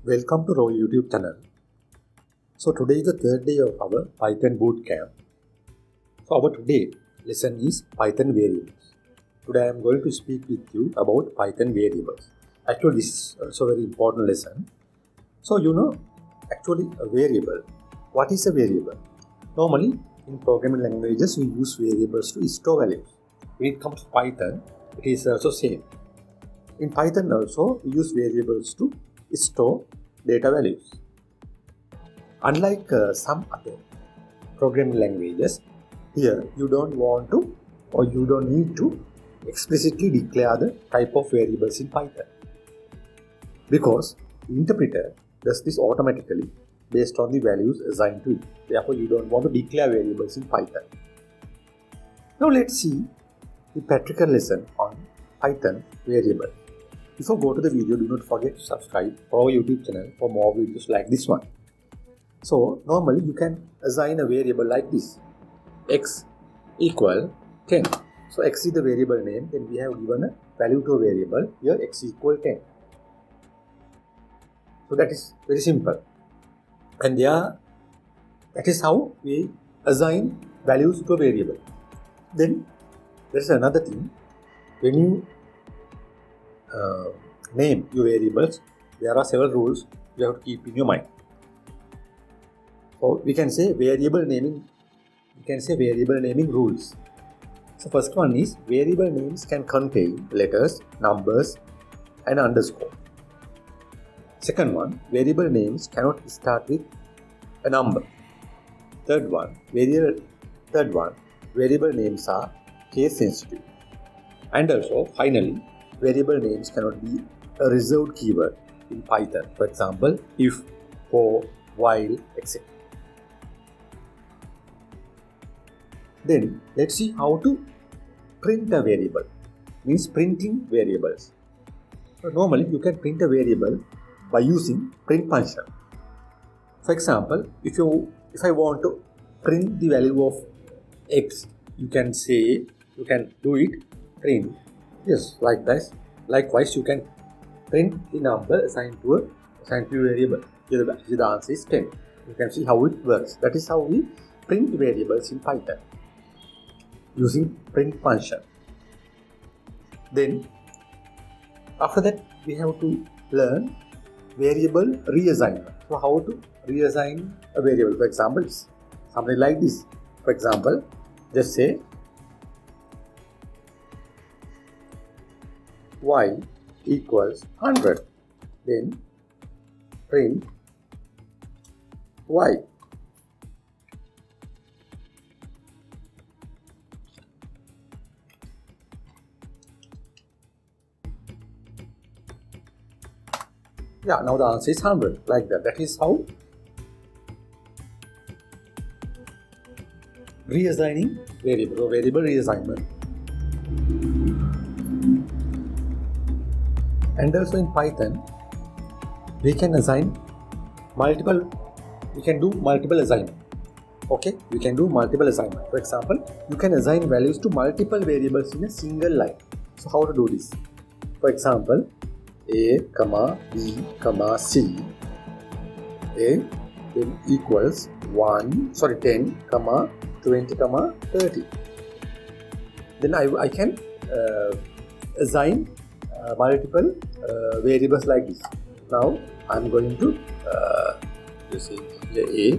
Welcome to our YouTube channel. So today is the third day of our Python Bootcamp. So our today lesson is Python variables. Today I am going to speak with you about Python variables. Actually this is also a very important lesson. So actually a variable. What is a variable? Normally in programming languages we use variables to store values. When it comes to Python, it is also same. In Python also we use variables to store data values. Unlike some other programming languages, here you don't want to or you don't need to explicitly declare the type of variables in Python, because the interpreter does this automatically based on the values assigned to it. Therefore, you don't want to declare variables in Python. Now let's see the practical lesson on Python variable. Before go to the video, do not forget to subscribe for our YouTube channel for more videos like this one. So normally you can assign a variable like this, x equal 10. So x is the variable name, then we have given a value to a variable, here x equal 10. So that is very simple, and that is how we assign values to a variable. Then there is another thing, when you name your variables, there are several rules you have to keep in your mind. So we can say variable naming rules. So first one is variable names can contain letters, numbers and underscore. Second one, variable names cannot start with a number. Third one, variable names are case sensitive. And also finally, variable names cannot be a reserved keyword in Python. For example, if, for, while, etc. Then let's see how to print a variable. Means printing variables. So normally you can print a variable by using print function. For example, if I want to print the value of x, you can do it print, yes, like this. Likewise, you can print the number assigned to a variable. Here the answer is 10. You can see how it works. That is how we print variables in Python using print function. Then after that we have to learn variable reassignment. So how to reassign a variable. For example, something like this. For example, just say y equals 100. Then print y. Yeah, now the answer is 100, like that. That is how reassigning variable or variable reassignment. And also in Python, we can do multiple assignment. Okay, we can do multiple assignment. For example, you can assign values to multiple variables in a single line. So how to do this? For example, a, b, c, a then equals 10, 20, 30. Then I can assign multiple variables like this. Now I'm going to say a,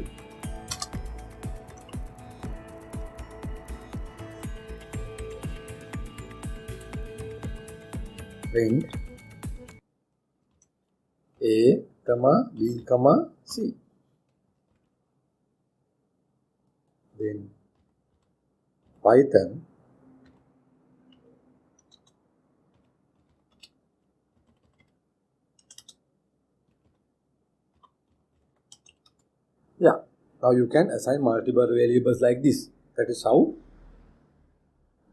print a, b, c. Then Python now you can assign multiple variables like this. That is how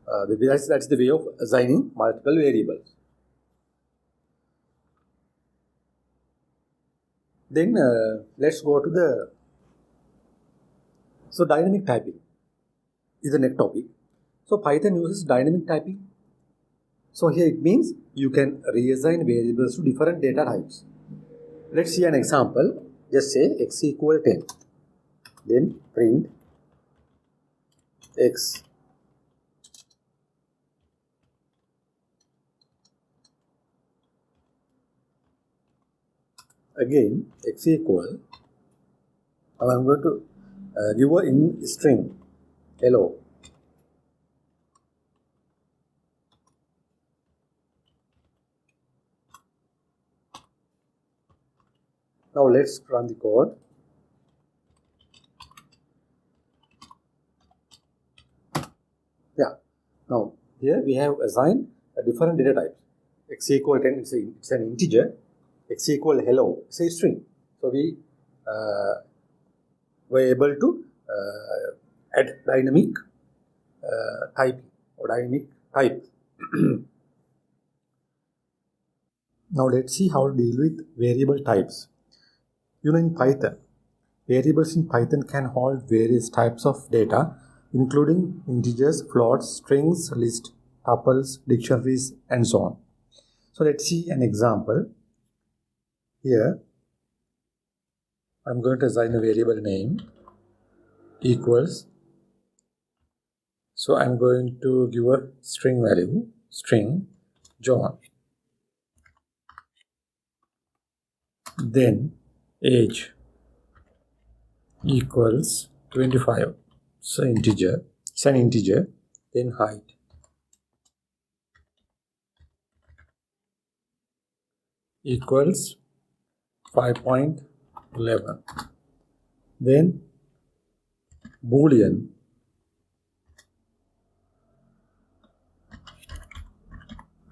that's the way of assigning multiple variables. Then let's go to dynamic typing is the next topic. So Python uses dynamic typing. So here it means you can reassign variables to different data types. Let's see an example. Just say x equal 10. Then print x. Again, x equal. Now I'm going to give a in string hello. Now let's run the code. Yeah. Now here we have assigned a different data types. X equal 10 it's an integer. X equal hello it's a string. So we were able to add dynamic type or dynamic type. Now let's see how to deal with variable types. In Python, variables in Python can hold various types of data, including integers, floats, strings, lists, tuples, dictionaries, and so on. So let's see an example. Here, I'm going to assign a variable name equals. So I'm going to give a string value, string John. Then age equals 25. So integer, it's an integer. Then height equals 5.11. Then Boolean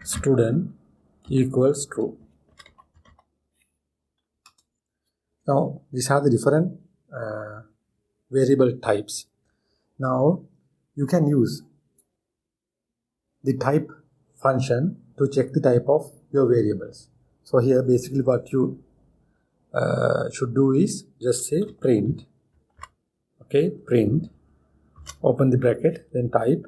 student equals true. Now these are the different variable types. Now you can use the type function to check the type of your variables. So here basically what you should do is just say print. Okay, print, open the bracket, then type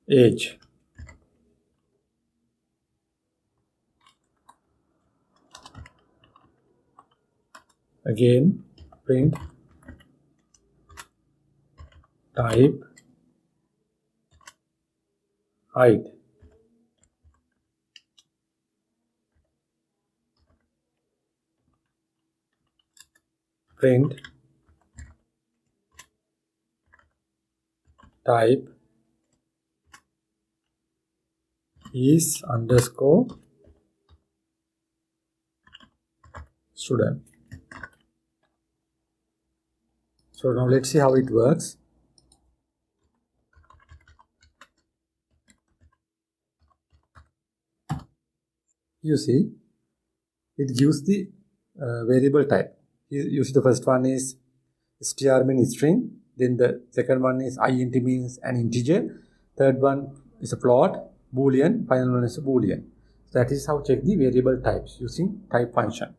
age. Again print type height. Print type is underscore student. So now let's see how it works. You see, it gives the variable type. You see the first one is str means string, then the second one is int means an integer, third one is a float, boolean, final one is a boolean. So that is how check the variable types using type function.